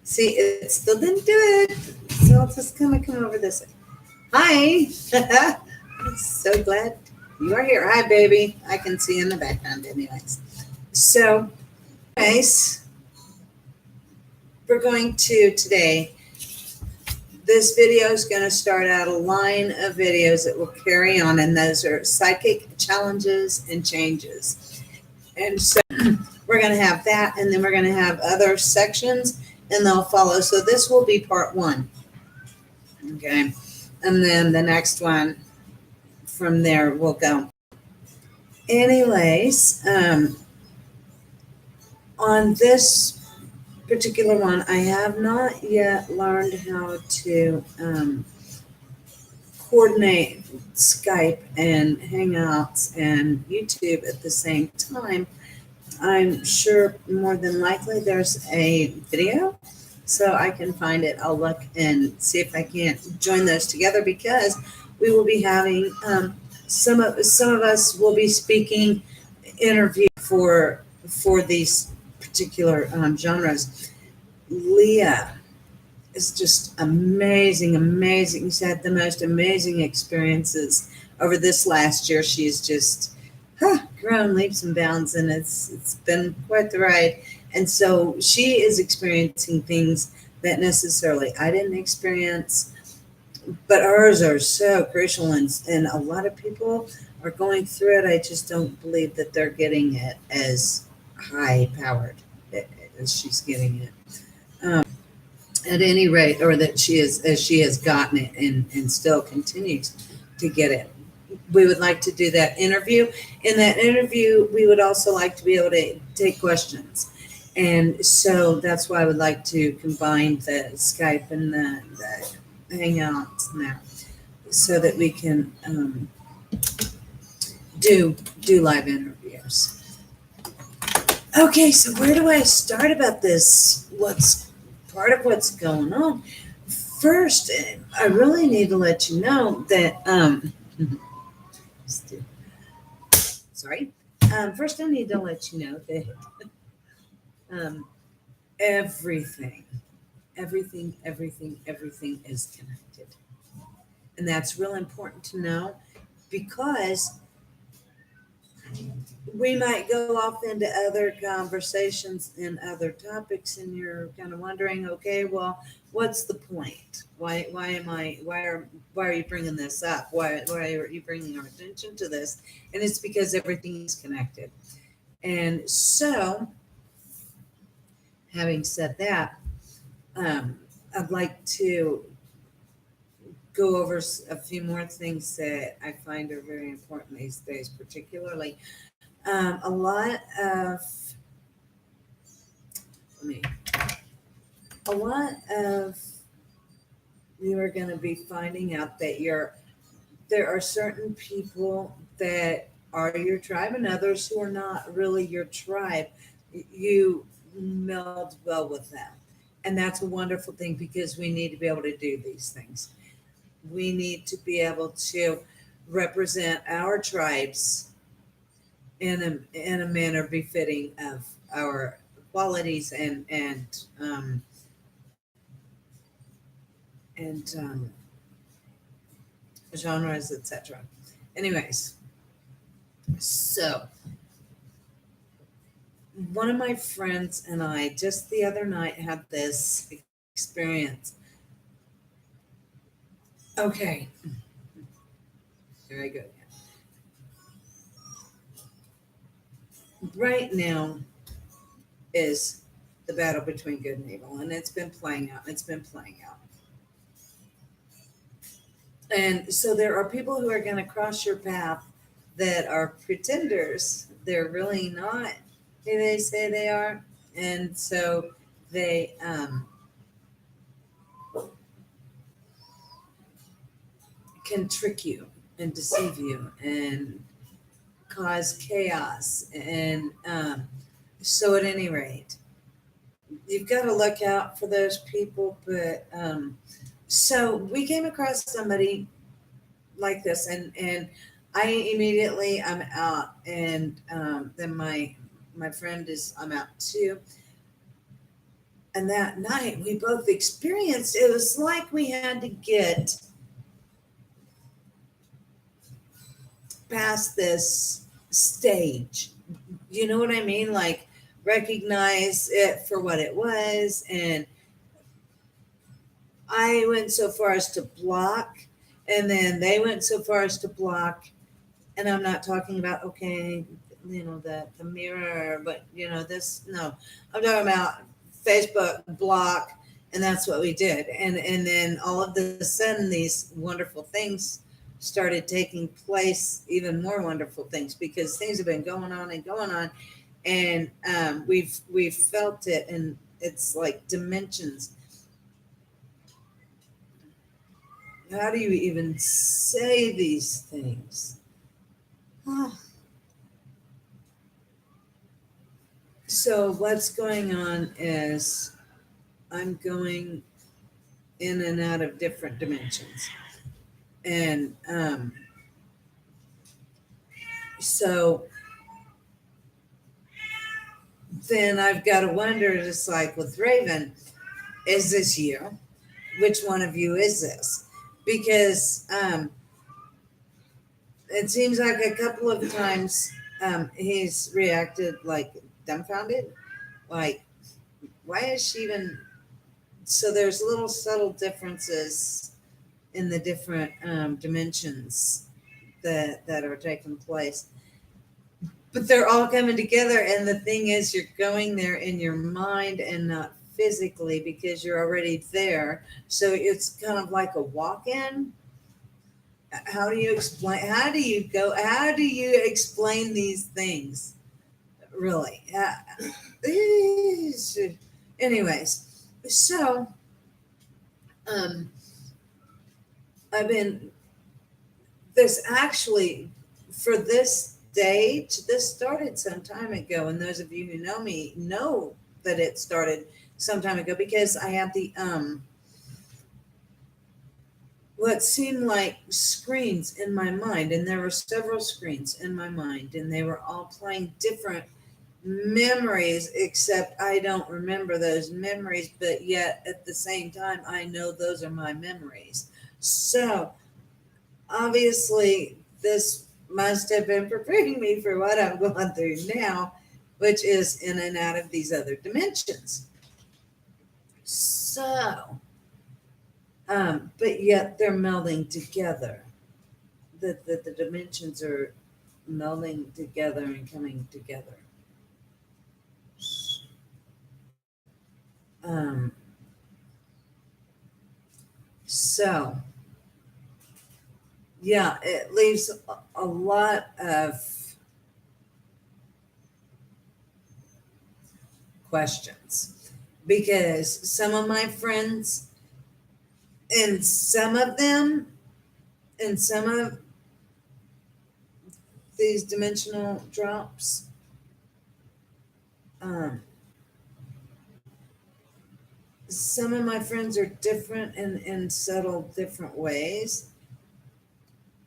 See, it still didn't do it. So I'll just kind of come over this way. Hi. I'm so glad you are here. Hi, baby. I can see you in the background, anyways. So, anyways, we're going to today. This video is going to start out a line of videos that will carry on, and those are psychic challenges and changes. And so we're going to have that, and then we're going to have other sections, and they'll follow. So this will be part one. Okay. And then the next one from there will go. Anyways, on this particular one, I have not yet learned how to coordinate Skype and Hangouts and YouTube at the same time. I'm sure more than likely there's a video, so I can find it. I'll look and see if I can't join those together, because we will be having some of us will be speaking interview for these particular genres. Leah is just amazing. She's had the most amazing experiences over this last year. She's just grown leaps and bounds, and it's been quite the ride. And so she is experiencing things that necessarily I didn't experience, but ours are so crucial, and a lot of people are going through it. I just don't believe that they're getting it as high powered as she's getting it. At any rate, or that she is, as she has gotten it and still continues to get it. We would like to do that interview. In that interview, we would also like to be able to take questions. And so that's why I would like to combine the Skype and the Hangouts now, so that we can do live interviews. Okay, so where do I start about this? What's part of what's going on? First, I really need to let you know that sorry. First, I need to let you know that everything is connected. And that's real important to know, because we might go off into other conversations and other topics, and you're kind of wondering, okay, well, what's the point? Why are you bringing this up? Why are you bringing our attention to this? And it's because everything is connected. And so, having said that, I'd like to go over a few more things that I find are very important these days, particularly a lot of you are going to be finding out that there are certain people that are your tribe, and others who are not really your tribe. You meld well with them, and that's a wonderful thing, because we need to be able to do these things. We need to be able to represent our tribes in a manner befitting of our qualities and genres, etc. Anyways, so one of my friends and I just the other night had this experience. Okay, very good. Right now is the battle between good and evil, and it's been playing out. And so there are people who are going to cross your path that are pretenders. They're really not who they say they are. And so they can trick you and deceive you and cause chaos. And so at any rate, you've got to look out for those people. But so we came across somebody like this, and I'm out, and then my friend I'm out too. And that night we both experienced, it was like we had to get past this stage. You know what I mean? Like recognize it for what it was. And I went so far as to block, and then they went so far as to block. And I'm not talking about, okay, the mirror, but this, no, I'm talking about Facebook block. And that's what we did. And then all of a sudden these wonderful things started taking place, even more wonderful things, because things have been going on and going on. And we've felt it, and it's like dimensions. How do you even say these things? So what's going on is I'm going in and out of different dimensions. And so then I've got to wonder, just like with Raven, is this you? Which one of you is this? Because it seems like a couple of times he's reacted like dumbfounded, like, why is she even? So there's little subtle differences in the different dimensions that are taking place, but they're all coming together. And the thing is, you're going there in your mind and not physically, because you're already there. So it's kind of like a walk-in. How do you explain? How do you go? How do you explain these things? Really? Anyways, so um, I've been this actually for this stage. This started some time ago, and those of you who know me know that it started some time ago, because I had the what seemed like screens in my mind, and there were several screens in my mind, and they were all playing different memories, except I don't remember those memories, but yet at the same time I know those are my memories. So obviously this must have been preparing me for what I'm going through now, which is in and out of these other dimensions. So but yet they're melding together. The dimensions are melding together and coming together. Um, so, yeah, it leaves a lot of questions, because some of my friends, and some of them, and some of these dimensional drops, um, some of my friends are different in subtle different ways.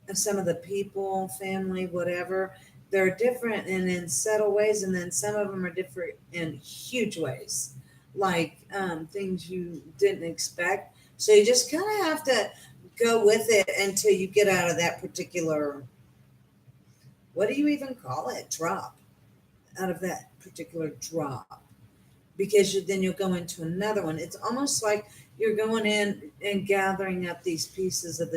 And some of the people, family, whatever, they're different and in subtle ways, and then some of them are different in huge ways, like things you didn't expect. So you just kind of have to go with it until you get out of that particular, what do you even call it, drop, out of that particular drop, because then you'll go into another one. It's almost like you're going in and gathering up these pieces of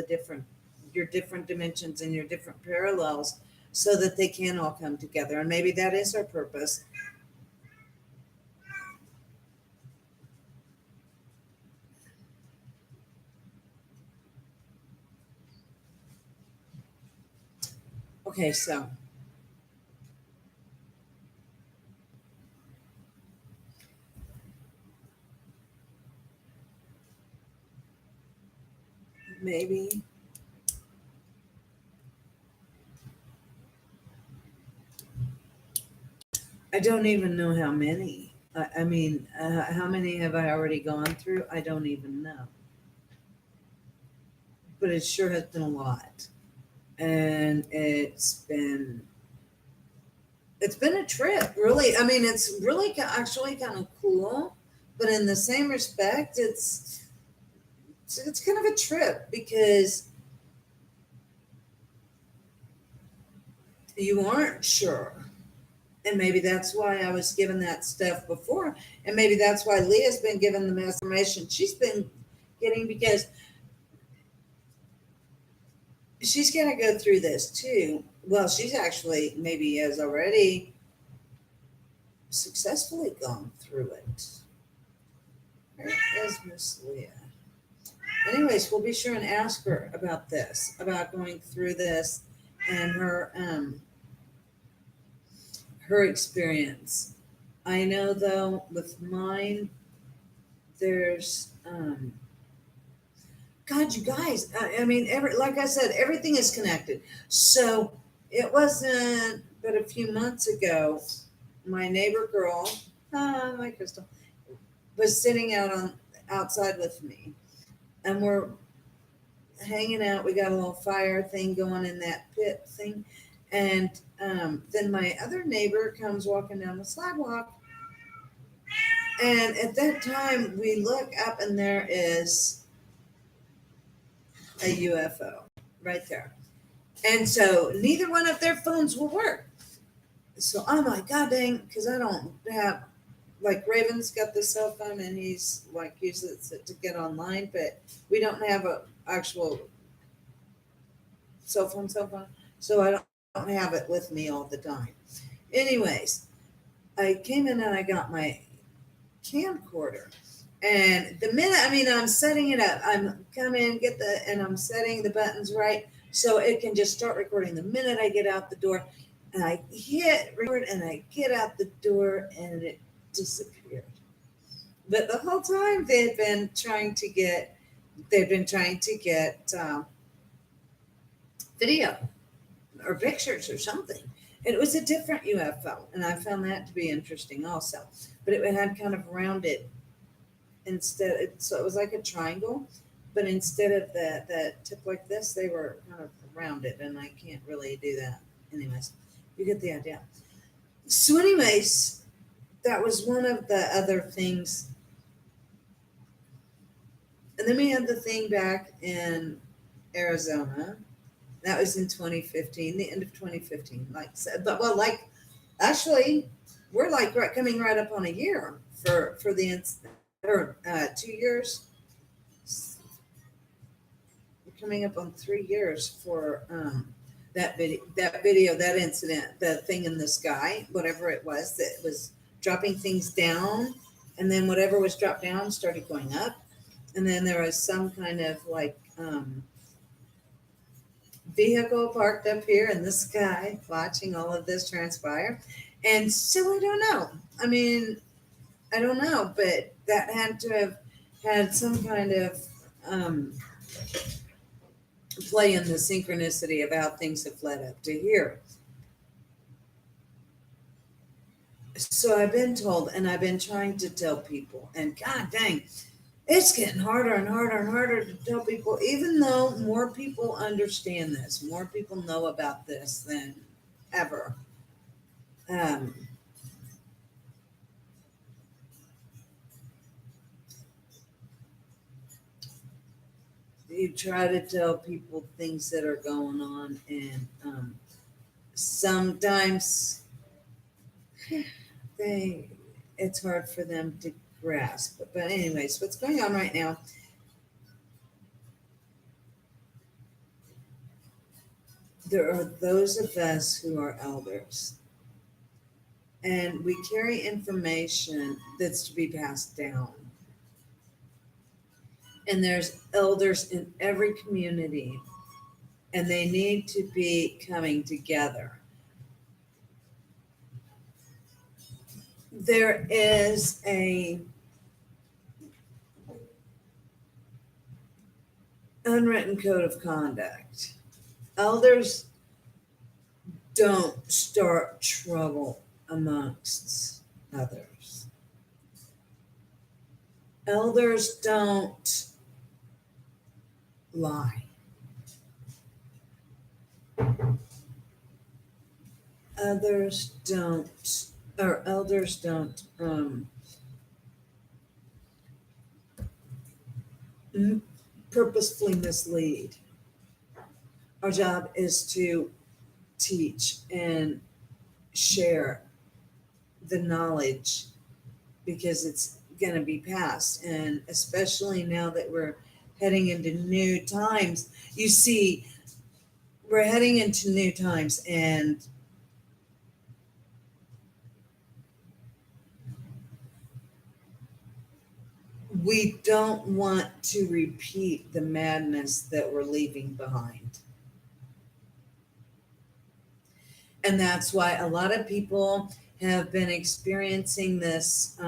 your different dimensions and your different parallels, so that they can all come together. And maybe that is our purpose. Okay, so maybe I don't even know how many. I mean, how many have I already gone through? I don't even know. But it sure has been a lot. And it's been a trip, really. I mean, it's really actually kind of cool But in the same respect, it's kind of a trip because you aren't sure. And maybe that's why I was given that stuff before. And maybe that's why Leah's been given the information she's been getting, because she's going to go through this too. Well, she's actually maybe has already successfully gone through it. Where is Miss Leah? Anyways, we'll be sure and ask her about this, about going through this and her experience. I know though with mine, there's God, you guys. I mean, like I said, everything is connected. So it wasn't but a few months ago, my neighbor girl, my Crystal, was sitting outside with me, and we're hanging out. We got a little fire thing going in that pit thing, and then my other neighbor comes walking down the sidewalk, and at that time we look up, and there is a UFO right there. And so neither one of their phones will work. So I'm like, God dang, because I don't have, like, Raven's got the cell phone and he's like uses it to get online, but we don't have a actual cell phone. So I don't have it with me all the time. Anyways, I came in and I got my camcorder. And the minute, I mean, I'm setting it up, I'm coming, and I'm setting the buttons right so it can just start recording. The minute I get out the door, and I hit record, and I get out the door, and it disappeared. But the whole time they've been trying to get video or pictures or something. It was a different UFO, and I found that to be interesting also. But it had kind of rounded so it was like a triangle, but instead of the tip like this, they were kind of rounded, and I can't really do that. Anyways, you get the idea. So, anyways, that was one of the other things. And then we had the thing back in Arizona. That was in 2015, the end of 2015. Like actually, we're like coming right up on a year for the incident, or 2 years. We're coming up on 3 years for that incident, the thing in the sky, whatever it was that was dropping things down, and then whatever was dropped down started going up, and then there was some kind of like vehicle parked up here in the sky watching all of this transpire. And so I don't know. I mean, I don't know, but that had to have had some kind of play in the synchronicity of how things have led up to here. So I've been told, and I've been trying to tell people, and God dang, it's getting harder and harder and harder to tell people, even though more people understand this, more people know about this than ever. Um, you try to tell people things that are going on, and sometimes it's hard for them to grasp. But anyways, what's going on right now? There are those of us who are elders, and we carry information that's to be passed down. And there's elders in every community, and they need to be coming together. There is a unwritten code of conduct. Elders don't start trouble amongst others. Elders don't lie. Elders don't purposefully mislead. Our job is to teach and share the knowledge because it's going to be passed. And especially now that we're heading into new times, you see, we're heading into new times, and we don't want to repeat the madness that we're leaving behind. And that's why a lot of people have been experiencing this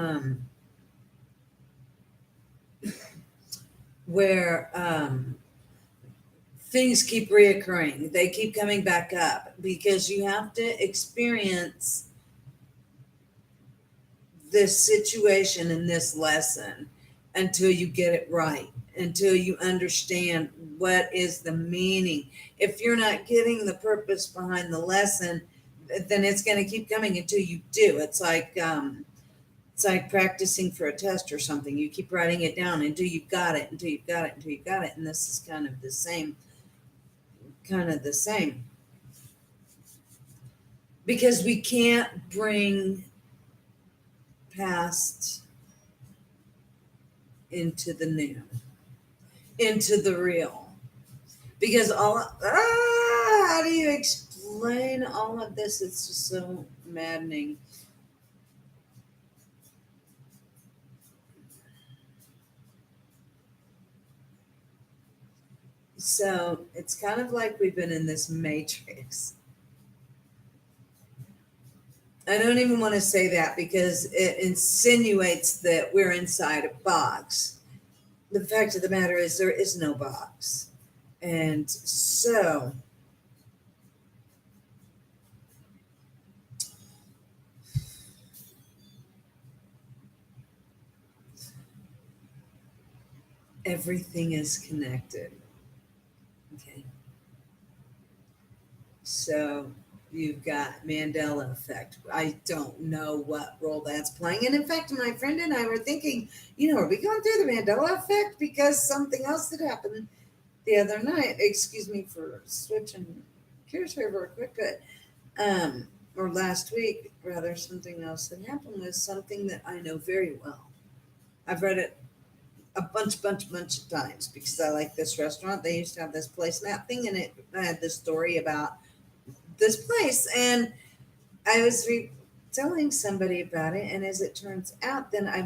where things keep reoccurring. They keep coming back up because you have to experience this situation and this lesson until you get it right, until you understand what is the meaning. If you're not getting the purpose behind the lesson, then it's going to keep coming until you do. It's like practicing for a test or something. You keep writing it down until you've got it, until you've got it, until you've got it. And this is kind of the same. Because we can't bring past into the new, into the real. Because how do you explain all of this? It's just so maddening. So it's kind of like we've been in this matrix. I don't even want to say that because it insinuates that we're inside a box. The fact of the matter is, there is no box. And so, everything is connected. Okay. So, you've got Mandela effect. I don't know what role that's playing. And in fact, my friend and I were thinking, are we going through the Mandela effect because something else that happened the other night? Excuse me for switching gears here real quick, but or last week rather, something else that happened was something that I know very well. I've read it a bunch of times because I like this restaurant. They used to have this placemat thing, and it had this story about this place, and I was telling somebody about it, and as it turns out, then I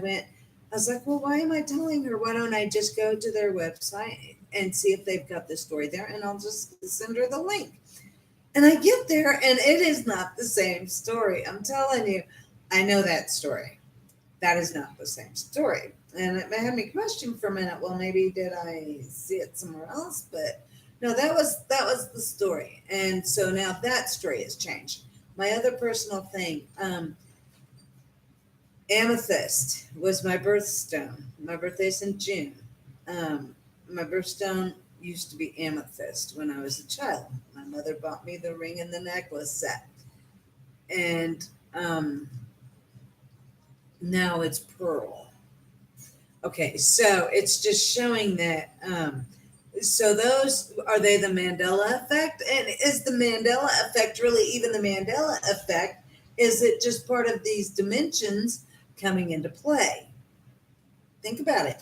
was like, well, why am I telling her? Why don't I just go to their website and see if they've got the story there, and I'll just send her the link. And I get there, and it is not the same story. I'm telling you, I know that story. That is not the same story. And it had me question for a minute. Well, maybe did I see it somewhere else? But no, that was the story. And so now that story has changed. My other personal thing, amethyst was my birthstone. My birthday's in June. My birthstone used to be amethyst when I was a child. My mother bought me the ring and the necklace set. And now it's pearl. Okay, so it's just showing that. So those, are they the Mandela effect? And is the Mandela effect really even the Mandela effect? Is it just part of these dimensions coming into play? Think about it.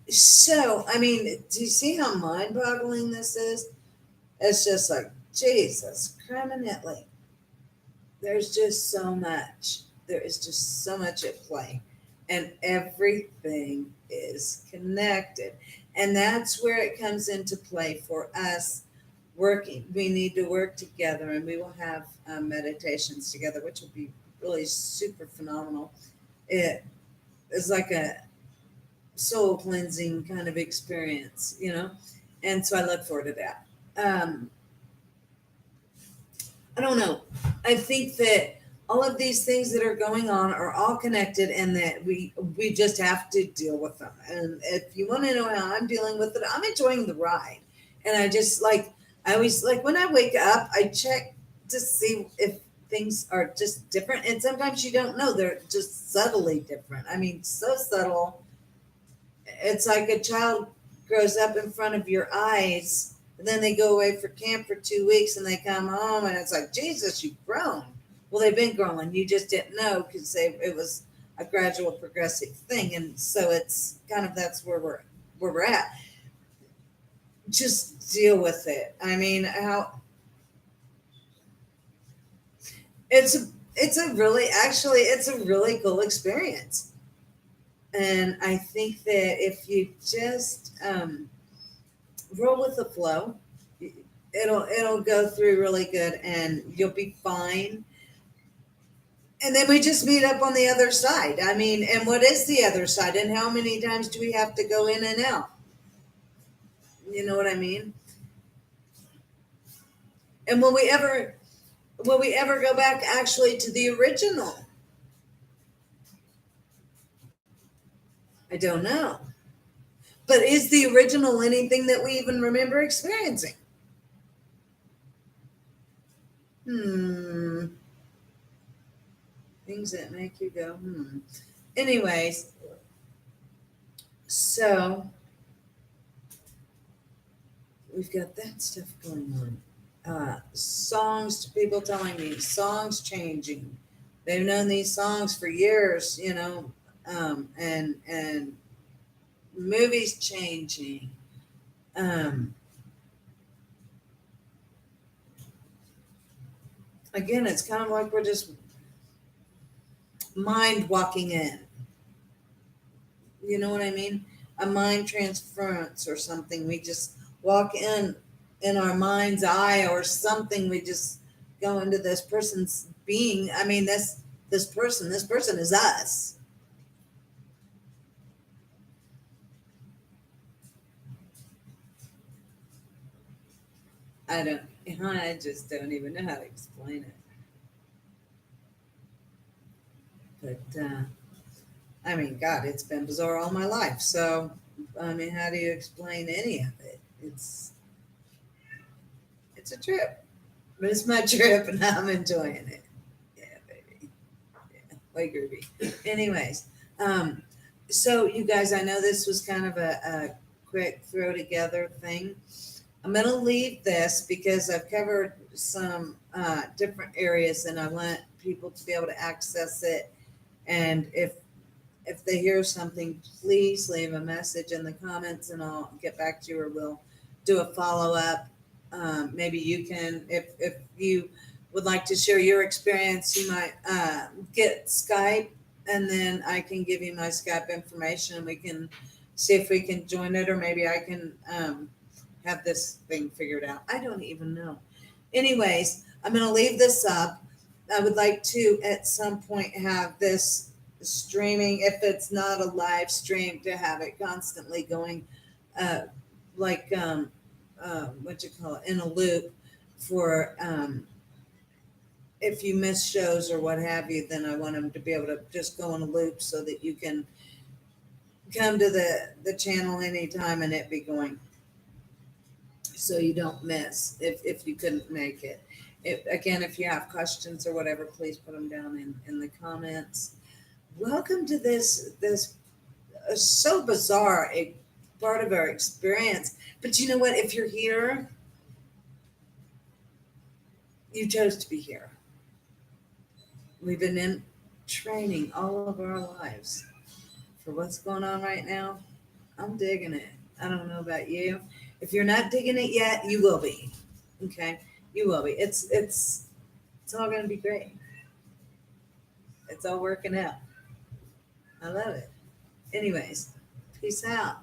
So, I mean, do you see how mind-boggling this is? It's just like, Jesus, criminally. There's just so much. There is just so much at play. And everything is connected. And that's where it comes into play for us working. We need to work together, and we will have meditations together, which will be really super phenomenal. It is like a soul cleansing kind of experience, and so I look forward to that. I don't know. I think that all of these things that are going on are all connected, and that we just have to deal with them. And if you want to know how I'm dealing with it, I'm enjoying the ride. And I always like when I wake up, I check to see if things are just different. And sometimes you don't know, they're just subtly different. I mean, so subtle. It's like a child grows up in front of your eyes. And then they go away for camp for 2 weeks and they come home and it's like, Jesus, you've grown. Well, they've been growing. You just didn't know because it was a gradual, progressive thing. And so it's kind of that's where we're at. Just deal with it. I mean, how it's a really cool experience. And I think that if you just roll with the flow, it'll go through really good, and you'll be fine. And then we just meet up on the other side. I mean, and what is the other side? And how many times do we have to go in and out? You know what I mean? And will we ever go back actually to the original? I don't know. But is the original anything that we even remember experiencing? Hmm. Things that make you go, hmm. Anyways, so we've got that stuff going on. Songs, people telling me songs changing. They've known these songs for years, and movies changing. Um, Again, it's kind of like we're just mind walking in. You know what I mean? A mind transference or something. We just walk in our mind's eye or something. We just go into this person's being. I mean, this person is us. I don't. I just don't even know how to explain it. But I mean, God, it's been bizarre all my life. So I mean, how do you explain any of it? It's a trip, but it's my trip, and I'm enjoying it. Yeah, baby. Yeah, way groovy. Anyways, um, so you guys, I know this was kind of a quick throw together thing. I'm going to leave this because I've covered some different areas and I want people to be able to access it. And if they hear something, please leave a message in the comments and I'll get back to you or we'll do a follow up. Maybe you can, if you would like to share your experience, you might get Skype and then I can give you my Skype information and we can see if we can join it or maybe I can have this thing figured out. I don't even know. Anyways, I'm going to leave this up. I would like to at some point have this streaming, if it's not a live stream, to have it constantly going, uh, like what you call it, in a loop for if you miss shows or what have you. Then I want them to be able to just go in a loop so that you can come to the channel anytime and it be going so you don't miss if you couldn't make it. Again, if you have questions or whatever, please put them down in the comments. Welcome to this so bizarre a part of our experience. But you know what? If you're here, you chose to be here. We've been in training all of our lives for what's going on right now. I'm digging it. I don't know about you. If you're not digging it yet, you will be. Okay, you will be. It's all going to be great. It's all working out. I love it. Anyways, peace out.